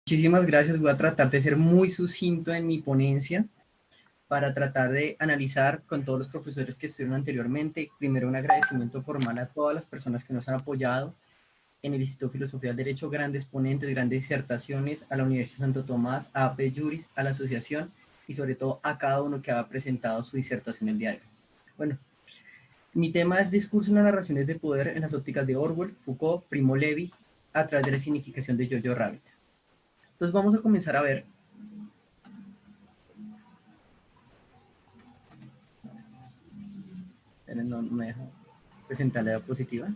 Muchísimas gracias. Voy a tratar de ser muy sucinto en mi ponencia para tratar de analizar con todos los profesores que estuvieron anteriormente. Primero, un agradecimiento formal a todas las personas que nos han apoyado en el Instituto de Filosofía del Derecho, grandes ponentes, grandes disertaciones, a la Universidad de Santo Tomás, a AP Juris, a la asociación y sobre todo a cada uno que ha presentado su disertación el día de hoy. Bueno, mi tema es discurso en las narraciones de poder en las ópticas de Orwell, Foucault, Primo Levi, a través de la significación de Jojo Rabbit. Entonces vamos a comenzar a ver. No me deja presentar la diapositiva.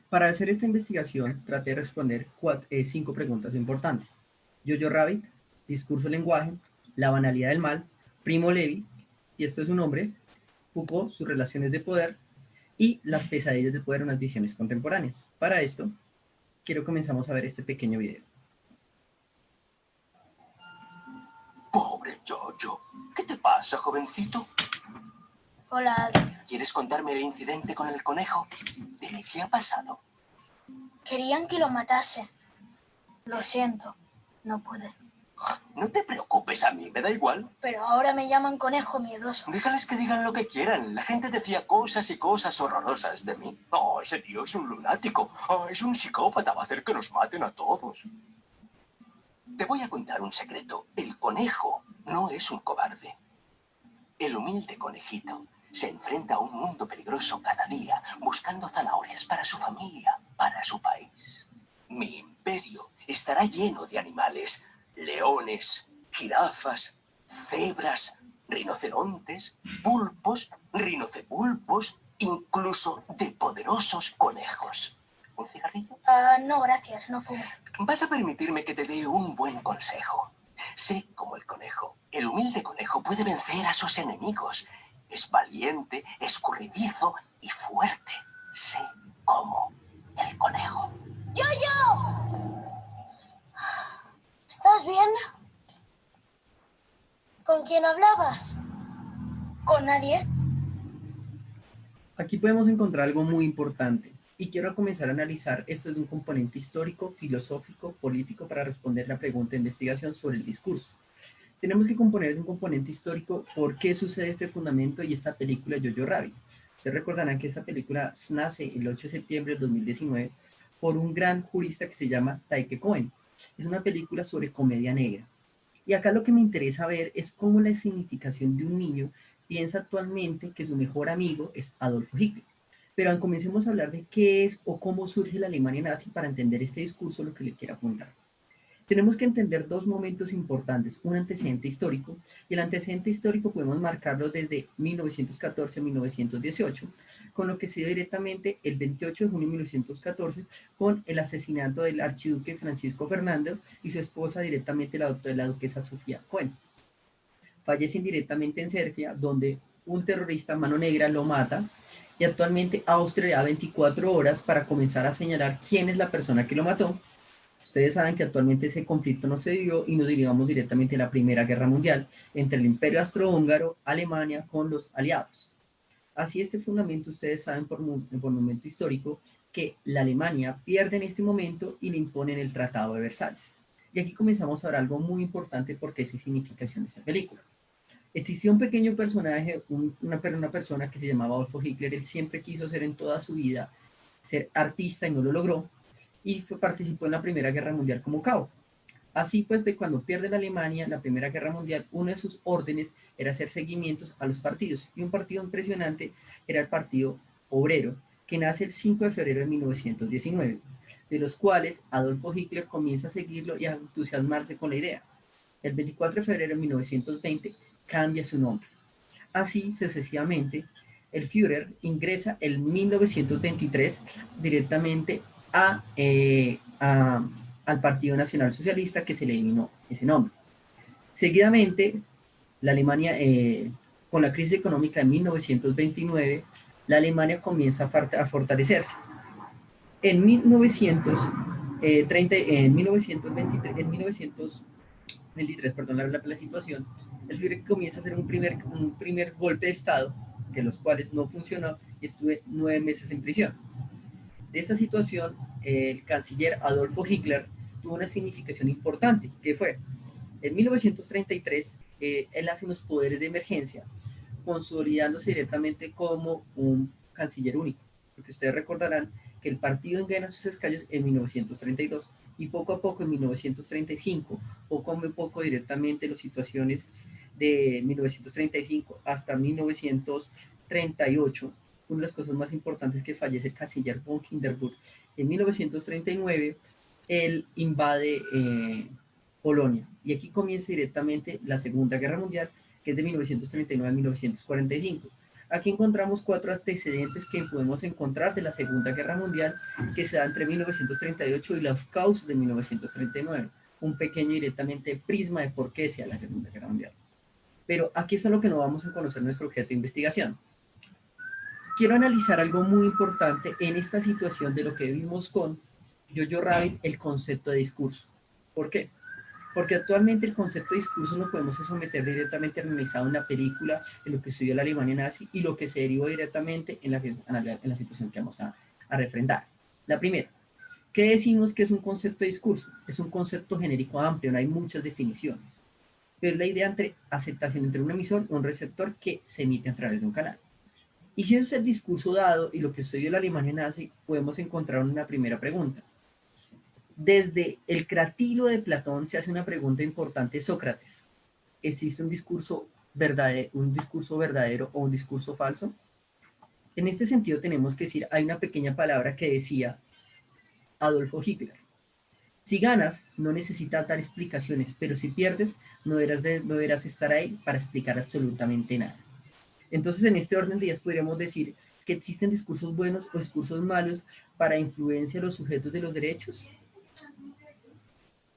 Para hacer esta investigación, traté de responder 5 preguntas importantes. Jojo Rabbit, discurso lenguaje, la banalidad del mal, Primo Levi, y esto es su nombre, Foucault, sus relaciones de poder, y las pesadillas de poder en las visiones contemporáneas. Para esto, quiero comenzamos a ver este pequeño video. Pobre Jojo. ¿Qué te pasa, jovencito? Hola. ¿Quieres contarme el incidente con el conejo? Dime, ¿qué ha pasado? Querían que lo matase. Lo siento, no pude. No te preocupes, a mí me da igual. Pero ahora me llaman conejo miedoso. Déjales que digan lo que quieran. La gente decía cosas y cosas horrorosas de mí. Oh, ese tío es un lunático. Oh, es un psicópata. Va a hacer que nos maten a todos. Te voy a contar un secreto. El conejo no es un cobarde. El humilde conejito se enfrenta a un mundo peligroso cada día, buscando zanahorias para su familia, para su país. Mi imperio estará lleno de animales, leones, jirafas, cebras, rinocerontes, pulpos, rinocepulpos, incluso de poderosos conejos. ¿Un cigarrillo? No, gracias, no fumo. Vas a permitirme que te dé un buen consejo. Sé como el conejo. El humilde conejo puede vencer a sus enemigos. Es valiente, escurridizo y fuerte. Sé como el conejo. ¡Yoyo! ¿Estás bien? ¿Con quién hablabas? ¿Con nadie? Aquí podemos encontrar algo muy importante y quiero comenzar a analizar esto de un componente histórico, filosófico, político para responder la pregunta de investigación sobre el discurso. Tenemos que componer un componente histórico por qué sucede este fundamento y esta película Jojo Rabbit. Ustedes recordarán que esta película nace el 8 de septiembre del 2019 por un gran jurista que se llama Taika Cohen. Es una película sobre comedia negra. Y acá lo que me interesa ver es cómo la significación de un niño piensa actualmente que su mejor amigo es Adolfo Hitler. Pero comencemos a hablar de qué es o cómo surge la Alemania nazi para entender este discurso, lo que le quiero apuntar. Tenemos que entender dos momentos importantes, un antecedente histórico, y el antecedente histórico podemos marcarlo desde 1914 a 1918, con lo que se dio directamente el 28 de junio de 1914 con el asesinato del archiduque Francisco Fernando y su esposa directamente la duquesa Sofía Cohen. Fallecen directamente en Serbia, donde un terrorista mano negra lo mata, y actualmente Austria da 24 horas para comenzar a señalar quién es la persona que lo mató. Ustedes saben que actualmente ese conflicto no se dio y nos dirigimos directamente a la Primera Guerra Mundial entre el Imperio Austrohúngaro, Alemania con los aliados. Así este fundamento, ustedes saben por momento histórico que la Alemania pierde en este momento y le imponen el Tratado de Versalles. Y aquí comenzamos a ver algo muy importante porque es significación de esa película. Existía un pequeño personaje, una persona que se llamaba Adolfo Hitler. Él siempre quiso ser en toda su vida, ser artista y no lo logró. Y participó en la Primera Guerra Mundial como cabo. Así pues, de cuando pierde la Alemania la Primera Guerra Mundial, una de sus órdenes era hacer seguimientos a los partidos. Y un partido impresionante era el Partido Obrero, que nace el 5 de febrero de 1919, de los cuales Adolfo Hitler comienza a seguirlo y a entusiasmarse con la idea. El 24 de febrero de 1920 cambia su nombre. Así, sucesivamente, el Führer ingresa en 1923 directamente al Partido Nacional Socialista, que se le eliminó ese nombre. Seguidamente, la Alemania, con la crisis económica de 1929, la Alemania comienza a fortalecerse. En 1923, 23, perdón, la situación, el Führer comienza a hacer un primer golpe de Estado, que los cuales no funcionó, y estuve 9 meses en prisión. De esta situación, el canciller Adolfo Hitler tuvo una significación importante, que fue, en 1933, él hace unos poderes de emergencia, consolidándose directamente como un canciller único, porque ustedes recordarán que el partido gana sus escaños en 1932, y poco a poco en 1935, poco a poco directamente las situaciones de 1935 hasta 1938, una de las cosas más importantes que fallece el canciller von Hindenburg. En 1939, él invade Polonia, y aquí comienza directamente la Segunda Guerra Mundial, que es de 1939 a 1945. Aquí encontramos 4 antecedentes que podemos encontrar de la Segunda Guerra Mundial, que se da entre 1938 y los caos de 1939. Un pequeño directamente prisma de por qué se da la Segunda Guerra Mundial. Pero aquí es lo que no vamos a conocer nuestro objeto de investigación. Quiero analizar algo muy importante en esta situación de lo que vimos con Jojo Rabbit, el concepto de discurso. ¿Por qué? Porque actualmente el concepto de discurso lo podemos someter directamente analizado en la película, en lo que estudió la Alemania nazi y lo que se derivó directamente en la situación que vamos a refrendar. La primera, ¿qué decimos que es un concepto de discurso? Es un concepto genérico amplio, no hay muchas definiciones. Pero es la idea entre aceptación entre un emisor y un receptor que se emite a través de un canal. Y si ese es el discurso dado y lo que estudió la Alemania nazi, podemos encontrar una primera pregunta. Desde el Cratilo de Platón se hace una pregunta importante, Sócrates. ¿Existe un discurso verdadero o un discurso falso? En este sentido tenemos que decir, hay una pequeña palabra que decía Adolfo Hitler. Si ganas, no necesitas dar explicaciones, pero si pierdes, no deberás estar ahí para explicar absolutamente nada. Entonces, en este orden de ideas podríamos decir que existen discursos buenos o discursos malos para influencia a los sujetos de los derechos.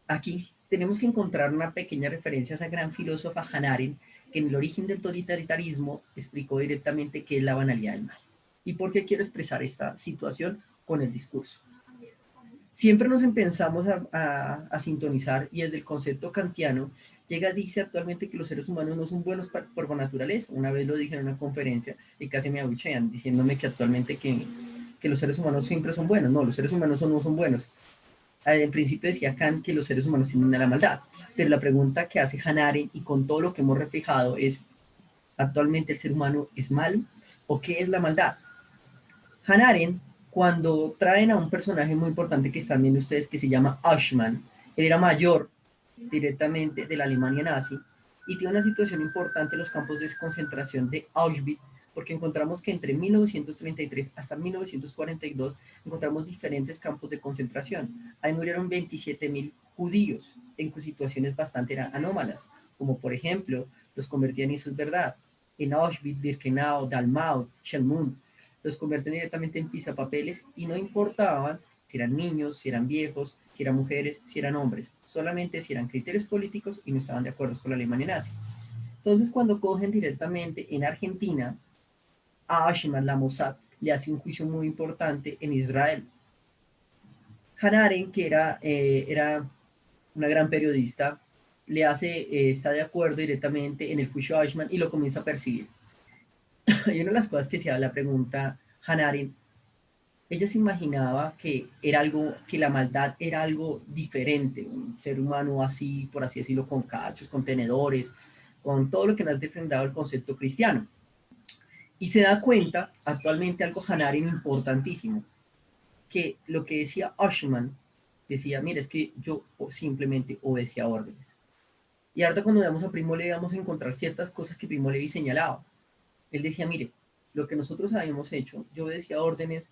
Aquí tenemos que encontrar una pequeña referencia a esa gran filósofa Hannah Arendt, que en el origen del totalitarismo explicó directamente qué es la banalidad del mal. ¿Y por qué quiero expresar esta situación con el discurso? Siempre nos empezamos a sintonizar y desde el concepto kantiano dice actualmente que los seres humanos no son buenos por naturaleza. Una vez lo dije en una conferencia y casi me abuchean diciéndome que actualmente que los seres humanos siempre son buenos. No, los seres humanos no son buenos. En principio decía Kant que los seres humanos tienden a la maldad, pero la pregunta que hace Hannah Arendt y con todo lo que hemos reflejado es, ¿actualmente el ser humano es malo? ¿O qué es la maldad? Hannah Arendt, cuando traen a un personaje muy importante que están viendo ustedes, que se llama Eichmann, él era mayor directamente de la Alemania nazi, y tiene una situación importante en los campos de concentración de Auschwitz, porque encontramos que entre 1933 hasta 1942 encontramos diferentes campos de concentración. Ahí murieron 27.000 judíos en situaciones bastante anómalas, como por ejemplo, los convertían en su verdad. En Auschwitz, Birkenau, Dachau, Schelmund, los convertían directamente en pisapapeles y no importaban si eran niños, si eran viejos, si eran mujeres, si eran hombres, solamente si eran criterios políticos y no estaban de acuerdo con la Alemania nazi. Entonces, cuando cogen directamente en Argentina, a Eichmann, la Mossad, le hace un juicio muy importante en Israel. Hannah Arendt, que era una gran periodista, está de acuerdo directamente en el juicio a Eichmann y lo comienza a perseguir. Y una de las cosas que se da la pregunta, Hannah Arendt, ella se imaginaba que que la maldad era algo diferente, un ser humano así, por así decirlo, con cachos, con tenedores, con todo lo que nos ha defendido el concepto cristiano. Y se da cuenta, actualmente, algo Hannah Arendt importantísimo, que lo que decía Eichmann, decía, mira, es que yo simplemente obedecía órdenes. Y ahora cuando veamos a Primo Levi vamos a encontrar ciertas cosas que Primo Levi señalaba. Él decía, mire, lo que nosotros habíamos hecho, yo obedecía órdenes,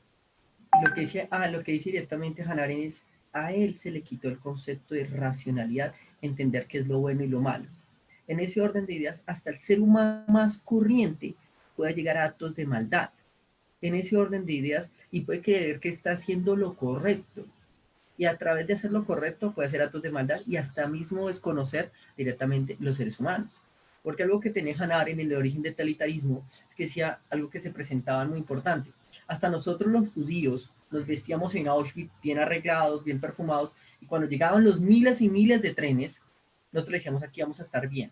y lo que dice directamente Hannah Arendt es, a él se le quitó el concepto de racionalidad, entender qué es lo bueno y lo malo. En ese orden de ideas, hasta el ser humano más corriente puede llegar a actos de maldad. En ese orden de ideas, y puede creer que está haciendo lo correcto. Y a través de hacer lo correcto puede hacer actos de maldad y hasta mismo desconocer directamente los seres humanos. Porque algo que tenía Hannah Arendt en el origen del totalitarismo es que decía algo que se presentaba muy importante. Hasta nosotros los judíos nos vestíamos en Auschwitz bien arreglados, bien perfumados, y cuando llegaban los miles y miles de trenes, nosotros le decíamos aquí vamos a estar bien.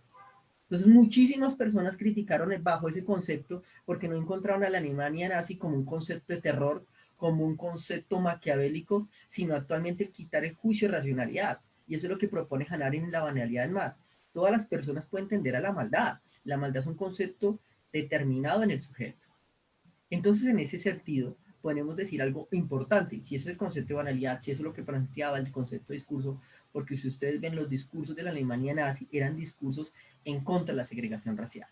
Entonces muchísimas personas criticaron bajo ese concepto porque no encontraron a la Alemania nazi como un concepto de terror, como un concepto maquiavélico, sino actualmente quitar el juicio de racionalidad. Y eso es lo que propone Hannah Arendt en La banalidad del mal. Todas las personas pueden tender a la maldad. La maldad es un concepto determinado en el sujeto. Entonces, en ese sentido, podemos decir algo importante. Si ese es el concepto de banalidad, si eso es lo que planteaba el concepto de discurso, porque si ustedes ven los discursos de la Alemania nazi, eran discursos en contra de la segregación racial.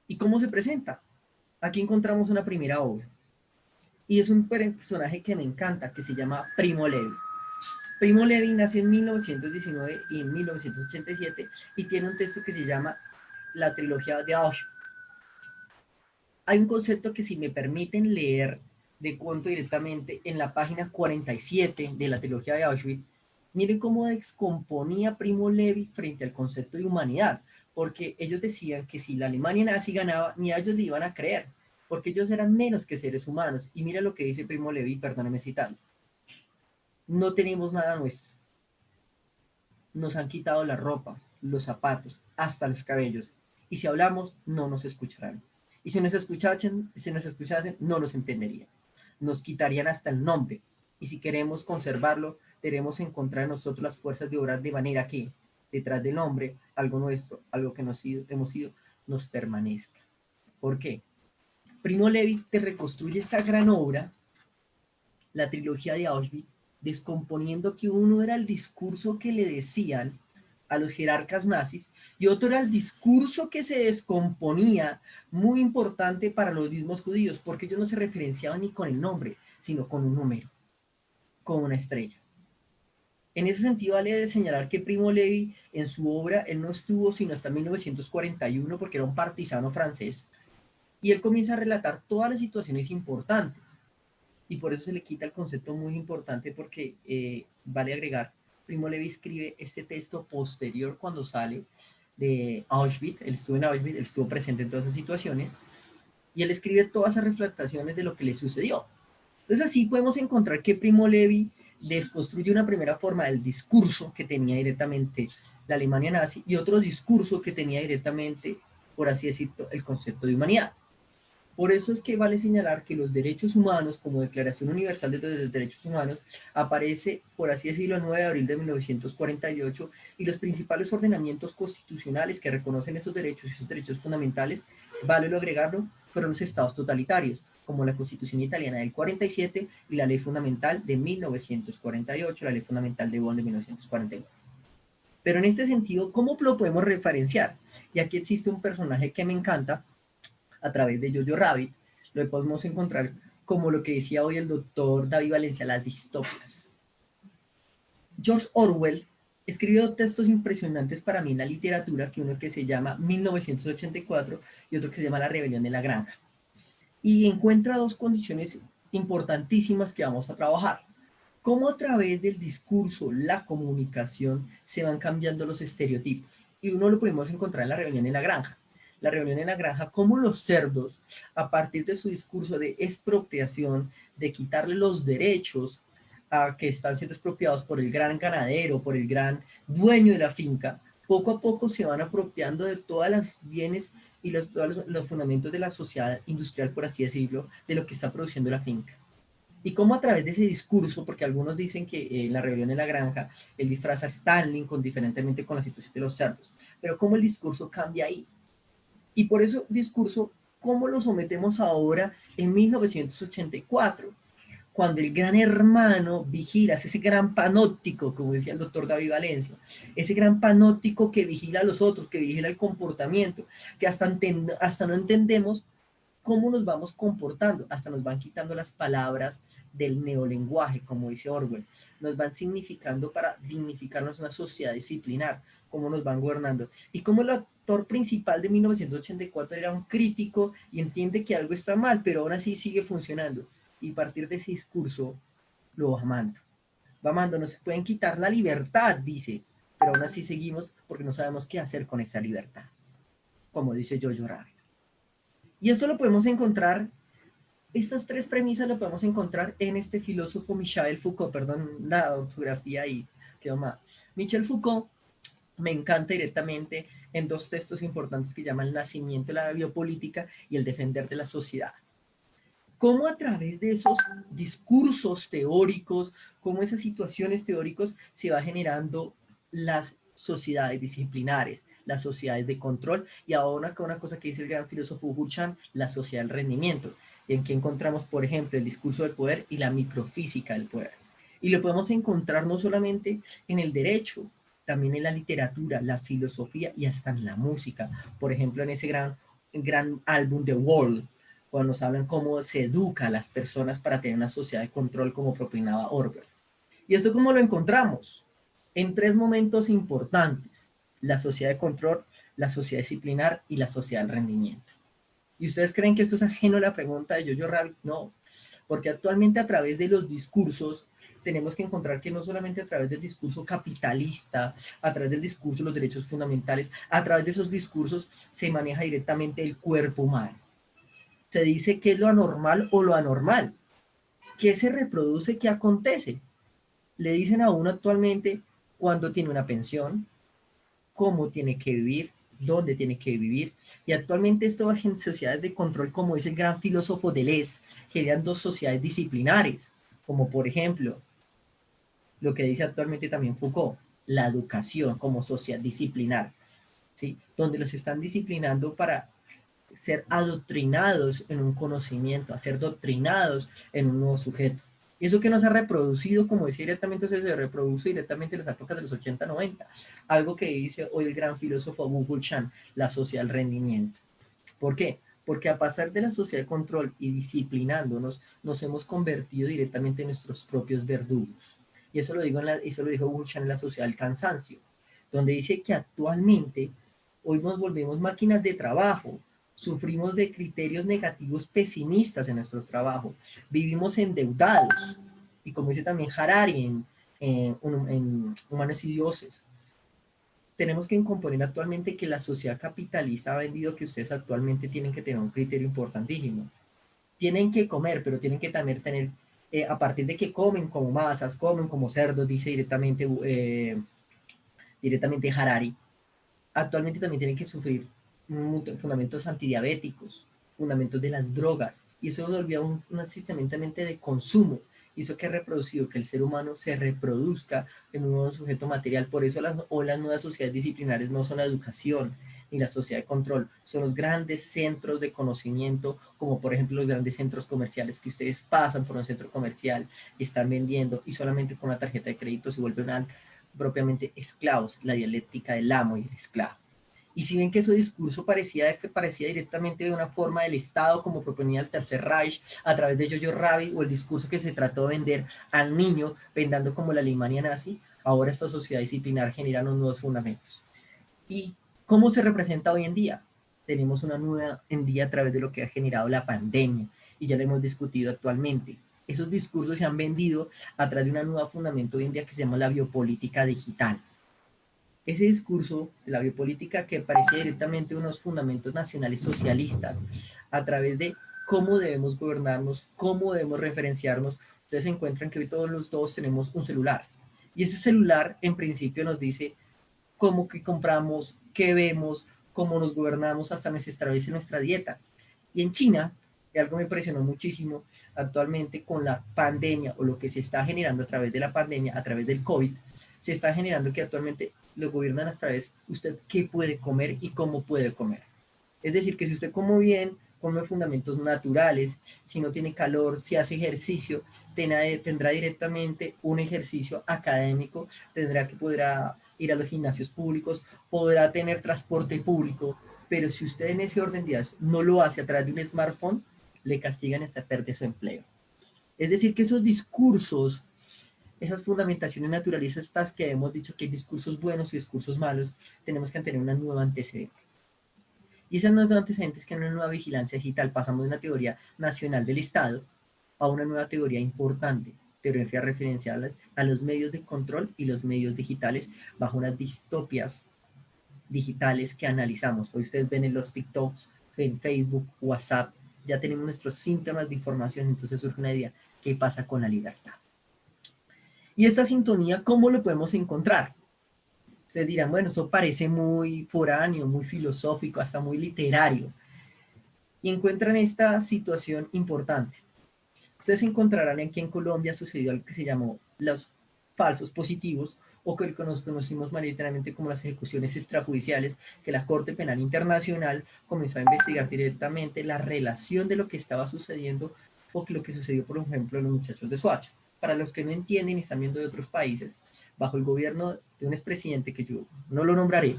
¿Y cómo se presenta? Aquí encontramos una primera obra. Y es un personaje que me encanta, que se llama Primo Levi. Primo Levi nació en 1919 y en 1987 y tiene un texto que se llama La trilogía de Auschwitz. Hay un concepto que si me permiten leer de cuento directamente en la página 47 de la trilogía de Auschwitz, miren cómo descomponía Primo Levi frente al concepto de humanidad, porque ellos decían que si la Alemania nazi ganaba, ni a ellos le iban a creer, porque ellos eran menos que seres humanos. Y mira lo que dice Primo Levi, perdóname citarlo. No tenemos nada nuestro. Nos han quitado la ropa, los zapatos, hasta los cabellos. Y si hablamos, no nos escucharán. Y si nos escuchasen, no nos entenderían. Nos quitarían hasta el nombre. Y si queremos conservarlo, debemos encontrar en nosotros las fuerzas de obrar de manera que, detrás del nombre, algo nuestro, algo que hemos sido, nos permanezca. ¿Por qué? Primo Levi te reconstruye esta gran obra, la trilogía de Auschwitz, descomponiendo que uno era el discurso que le decían a los jerarcas nazis y otro era el discurso que se descomponía, muy importante para los mismos judíos, porque ellos no se referenciaban ni con el nombre, sino con un número, con una estrella. En ese sentido vale señalar que Primo Levi en su obra, él no estuvo sino hasta 1941 porque era un partisano francés, y él comienza a relatar todas las situaciones importantes. Y por eso se le quita el concepto muy importante porque vale agregar, Primo Levi escribe este texto posterior cuando sale de Auschwitz, él estuvo en Auschwitz, él estuvo presente en todas esas situaciones, y él escribe todas esas reflexions de lo que le sucedió. Entonces así podemos encontrar que Primo Levi desconstruye una primera forma del discurso que tenía directamente la Alemania nazi y otro discurso que tenía directamente, por así decirlo, el concepto de humanidad. Por eso es que vale señalar que los derechos humanos, como Declaración Universal de los Derechos Humanos, aparece, por así decirlo, el 9 de abril de 1948, y los principales ordenamientos constitucionales que reconocen esos derechos fundamentales, vale lo agregarlo, fueron los estados totalitarios, como la Constitución italiana del 47 y la Ley Fundamental de 1948, la Ley Fundamental de Bonn de 1949. Pero en este sentido, ¿cómo lo podemos referenciar? Y aquí existe un personaje que me encanta, a través de Jojo Rabbit, lo podemos encontrar como lo que decía hoy el doctor David Valencia, las distopias. George Orwell escribió textos impresionantes para mí en la literatura, que uno que se llama 1984 y otro que se llama La rebelión de la granja. Y encuentra dos condiciones importantísimas que vamos a trabajar. Cómo a través del discurso, la comunicación, se van cambiando los estereotipos. Y uno lo podemos encontrar en La rebelión de la granja. La rebelión en la granja, cómo los cerdos, a partir de su discurso de expropiación, de quitarle los derechos a que están siendo expropiados por el gran ganadero, por el gran dueño de la finca, poco a poco se van apropiando de todas las bienes y todos los fundamentos de la sociedad industrial, por así decirlo, de lo que está produciendo la finca. Y cómo a través de ese discurso, porque algunos dicen que en la rebelión en la granja, él disfraza a Stalin diferentemente con la situación de los cerdos, pero cómo el discurso cambia ahí. Y por eso discurso, ¿cómo lo sometemos ahora en 1984? Cuando el gran hermano vigila, ese gran panóptico, como decía el doctor David Valencia, ese gran panóptico que vigila a los otros, que vigila el comportamiento, que hasta no entendemos cómo nos vamos comportando, hasta nos van quitando las palabras del neolenguaje, como dice Orwell, nos van significando para dignificarnos una sociedad disciplinar, cómo nos van gobernando. Y como el actor principal de 1984 era un crítico y entiende que algo está mal, pero aún así sigue funcionando. Y a partir de ese discurso lo va amando. Va amando, nos pueden quitar la libertad, dice, pero aún así seguimos porque no sabemos qué hacer con esa libertad, como dice Jojo Rabbit. Y esto lo podemos encontrar, estas tres premisas lo podemos encontrar en este filósofo Michel Foucault, perdón la ortografía ahí quedó mal. Michel Foucault me encanta directamente en dos textos importantes que llaman El nacimiento de la biopolítica y El defender de la sociedad. Cómo a través de esos discursos teóricos, cómo esas situaciones teóricas se va generando las sociedades disciplinares, las sociedades de control, y ahora una cosa que dice el gran filósofo Wu Chan, la sociedad del rendimiento, en que encontramos, por ejemplo, el discurso del poder y la microfísica del poder. Y lo podemos encontrar no solamente en el derecho, también en la literatura, la filosofía y hasta en la música. Por ejemplo, en ese gran álbum The Wall, cuando nos hablan cómo se educa a las personas para tener una sociedad de control como propinaba Orwell. ¿Y esto cómo lo encontramos? En tres momentos importantes: la sociedad de control, la sociedad disciplinar y la sociedad del rendimiento. ¿Y ustedes creen que esto es ajeno a la pregunta de Jojo Rabbit? No, porque actualmente a través de los discursos tenemos que encontrar que no solamente a través del discurso capitalista, a través del discurso de los derechos fundamentales, a través de esos discursos se maneja directamente el cuerpo humano. Se dice qué es lo anormal o lo anormal, qué se reproduce, qué acontece. Le dicen a uno actualmente cuándo tiene una pensión, cómo tiene que vivir, dónde tiene que vivir. Y actualmente esto en sociedades de control, como dice el gran filósofo Deleuze, generan dos sociedades disciplinares, como por ejemplo lo que dice actualmente también Foucault, la educación como sociedad disciplinar, ¿sí? Donde los están disciplinando para ser adoctrinados en un conocimiento, a ser doctrinados en un nuevo sujeto. Y eso que no se ha reproducido, como decía directamente, se reproduce directamente en las épocas de los 80, 90. Algo que dice hoy el gran filósofo Wu Chan, la sociedad del rendimiento. ¿Por qué? Porque a pasar de la sociedad de control y disciplinándonos, nos hemos convertido directamente en nuestros propios verdugos. Y eso lo dijo Wu Chan en la sociedad del cansancio, donde dice que actualmente hoy nos volvemos máquinas de trabajo, sufrimos de criterios negativos pesimistas en nuestro trabajo, vivimos endeudados, y como dice también Harari en Humanos y Dioses, tenemos que componer actualmente que la sociedad capitalista ha vendido que ustedes actualmente tienen que tener un criterio importantísimo. Tienen que comer, pero tienen que también tener, a partir de que comen como masas, comen como cerdos, dice directamente Harari, actualmente también tienen que sufrir fundamentos antidiabéticos, fundamentos de las drogas, y eso nos volvió un sistema de consumo, hizo que reproducido que el ser humano se reproduzca en un nuevo sujeto material. Por eso las nuevas sociedades disciplinares no son la educación ni la sociedad de control, son los grandes centros de conocimiento, como por ejemplo los grandes centros comerciales, que ustedes pasan por un centro comercial y están vendiendo, y solamente con una tarjeta de crédito se vuelven propiamente esclavos, la dialéctica del amo y el esclavo. Y si ven que su discurso parecía directamente de una forma del Estado, como proponía el Tercer Reich a través de Jojo Rabbit, o el discurso que se trató de vender al niño, vendando como la Alemania nazi, ahora esta sociedad disciplinar genera unos nuevos fundamentos. ¿Y cómo se representa hoy en día? Tenemos una nueva en día a través de lo que ha generado la pandemia, y ya lo hemos discutido actualmente. Esos discursos se han vendido a través de un nuevo fundamento hoy en día que se llama la biopolítica digital. Ese discurso de la biopolítica que parecía directamente unos fundamentos nacionales socialistas a través de cómo debemos gobernarnos, cómo debemos referenciarnos. Ustedes se encuentran que hoy todos los dos tenemos un celular, y ese celular en principio nos dice cómo que compramos, qué vemos, cómo nos gobernamos, hasta nos establece nuestra dieta. Y en China, algo me impresionó muchísimo actualmente con la pandemia, o lo que se está generando a través de la pandemia, a través del COVID, se está generando que actualmente lo gobiernan a través de usted qué puede comer y cómo puede comer. Es decir, que si usted come bien, come fundamentos naturales, si no tiene calor, si hace ejercicio, tendrá directamente un ejercicio académico, podrá ir a los gimnasios públicos, podrá tener transporte público, pero si usted en ese orden de días no lo hace a través de un smartphone, le castigan hasta perder su empleo. Es decir, que esos discursos, esas fundamentaciones naturalistas que hemos dicho que hay discursos buenos y discursos malos, tenemos que tener una nueva antecedente. Y esas nuevas antecedentes que en una nueva vigilancia digital pasamos de una teoría nacional del Estado a una nueva teoría importante, teoría referencial a los medios de control y los medios digitales bajo unas distopias digitales que analizamos. Hoy ustedes ven en los TikToks, en Facebook, WhatsApp, ya tenemos nuestros síntomas de información, entonces surge una idea: ¿qué pasa con la libertad? Y esta sintonía, ¿cómo lo podemos encontrar? Ustedes dirán, bueno, eso parece muy foráneo, muy filosófico, hasta muy literario. Y encuentran esta situación importante. Ustedes encontrarán aquí en Colombia sucedió algo que se llamó los falsos positivos, o que nos conocimos mayoritariamente como las ejecuciones extrajudiciales, que la Corte Penal Internacional comenzó a investigar directamente la relación de lo que estaba sucediendo o que lo que sucedió, por ejemplo, en los muchachos de Soacha. Para los que no entienden y están viendo de otros países, bajo el gobierno de un expresidente que yo no lo nombraré,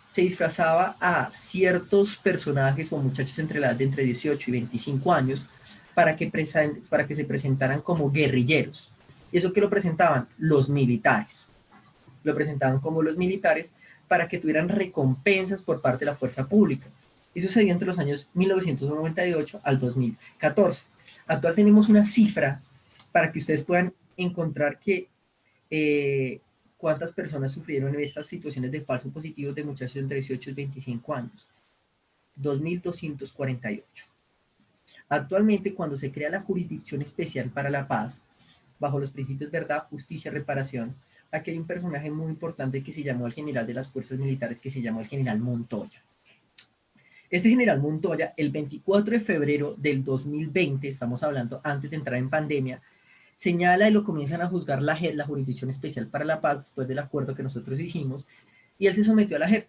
se disfrazaba a ciertos personajes o muchachos entre la edad de entre 18 y 25 años para que se presentaran como guerrilleros. ¿Y eso qué lo presentaban? Los militares. Lo presentaban como los militares para que tuvieran recompensas por parte de la fuerza pública. Y sucedió entre los años 1998 al 2014. Actual tenemos una cifra para que ustedes puedan encontrar que cuántas personas sufrieron estas situaciones de falsos positivos de muchachos entre 18 y 25 años. 2.248. Actualmente, cuando se crea la Jurisdicción Especial para la Paz, bajo los principios de verdad, justicia, reparación, aquí hay un personaje muy importante que se llamó el general de las fuerzas militares, que se llamó el general Montoya. Este general Montoya, el 24 de febrero del 2020, estamos hablando antes de entrar en pandemia, señala y lo comienzan a juzgar la JEP, la Jurisdicción Especial para la Paz, después del acuerdo que nosotros hicimos, y él se sometió a la JEP.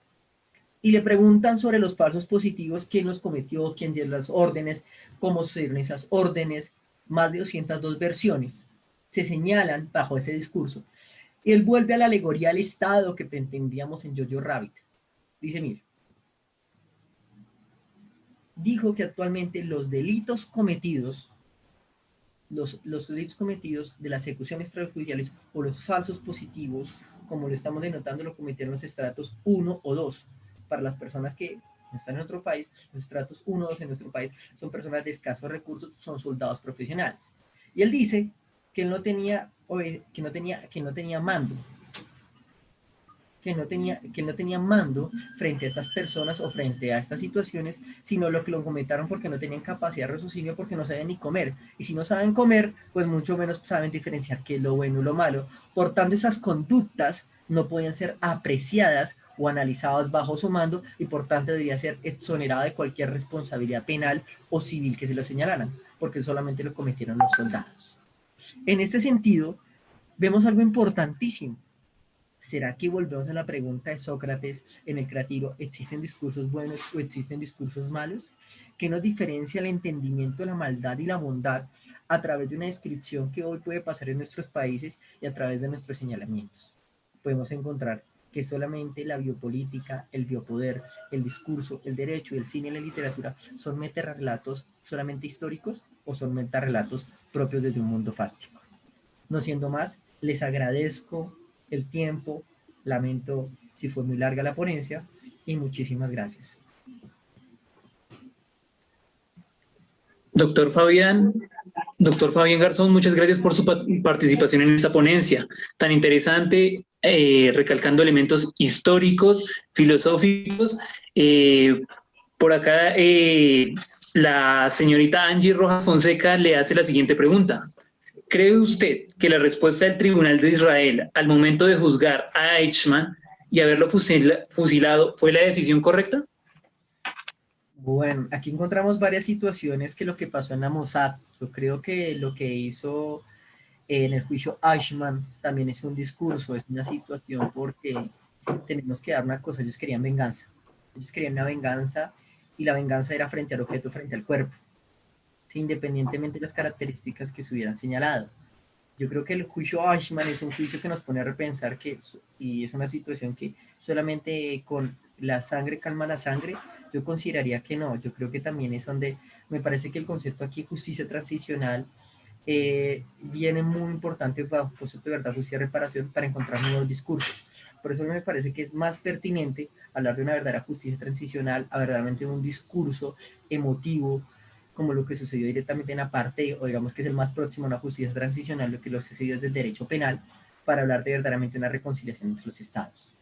Y le preguntan sobre los falsos positivos, quién los cometió, quién dio las órdenes, cómo sucedieron esas órdenes, más de 202 versiones se señalan bajo ese discurso. Y él vuelve a la alegoría al Estado que pretendíamos en Jojo Rabbit. Dice, mire, dijo que actualmente los delitos cometidos, los delitos cometidos de las ejecuciones extrajudiciales o los falsos positivos, como lo estamos denotando, lo cometieron los estratos 1 o 2. Para las personas que no están en otro país, los estratos 1 o 2 en nuestro país son personas de escasos recursos, son soldados profesionales. Y él dice que él no tenía mando, que no tenía mando frente a estas personas o frente a estas situaciones, sino lo que lo cometaron porque no tenían capacidad de raciocinio, porque no sabían ni comer. Y si no saben comer, pues mucho menos saben diferenciar qué es lo bueno y lo malo. Por tanto, esas conductas no podían ser apreciadas o analizadas bajo su mando y por tanto debería ser exonerada de cualquier responsabilidad penal o civil que se lo señalaran, porque solamente lo cometieron los soldados. En este sentido, vemos algo importantísimo. ¿Será que volvemos a la pregunta de Sócrates en el Cratilo? ¿Existen discursos buenos o existen discursos malos? ¿Qué nos diferencia el entendimiento de la maldad y la bondad a través de una descripción que hoy puede pasar en nuestros países y a través de nuestros señalamientos? Podemos encontrar que solamente la biopolítica, el biopoder, el discurso, el derecho, el cine y la literatura son metarrelatos solamente históricos o son metarrelatos propios desde un mundo fáctico. No siendo más, les agradezco el tiempo, lamento si fue muy larga la ponencia y muchísimas gracias. Doctor Fabián Garzón, muchas gracias por su participación en esta ponencia tan interesante, recalcando elementos históricos, filosóficos. Por acá, la señorita Angie Rojas Fonseca le hace la siguiente pregunta. ¿Cree usted que la respuesta del Tribunal de Israel al momento de juzgar a Eichmann y haberlo fusilado fue la decisión correcta? Bueno, aquí encontramos varias situaciones que lo que pasó en la Mossad. Yo creo que lo que hizo en el juicio Eichmann también es un discurso, es una situación porque tenemos que dar una cosa, ellos querían venganza. Ellos querían una venganza y la venganza era frente al objeto, frente al cuerpo, independientemente de las características que se hubieran señalado. Yo creo que el juicio Eichmann es un juicio que nos pone a repensar y es una situación que solamente con la sangre calma la sangre. Yo consideraría que no, yo creo que también es donde me parece que el concepto aquí justicia transicional viene muy importante bajo el concepto de verdad, justicia y reparación para encontrar nuevos discursos. Por eso me parece que es más pertinente hablar de una verdadera justicia transicional a verdaderamente un discurso emotivo, como lo que sucedió directamente en Apartheid, o digamos que es el más próximo a una justicia transicional, lo que lo sucedió desde el derecho penal, para hablar de verdaderamente una reconciliación entre los estados.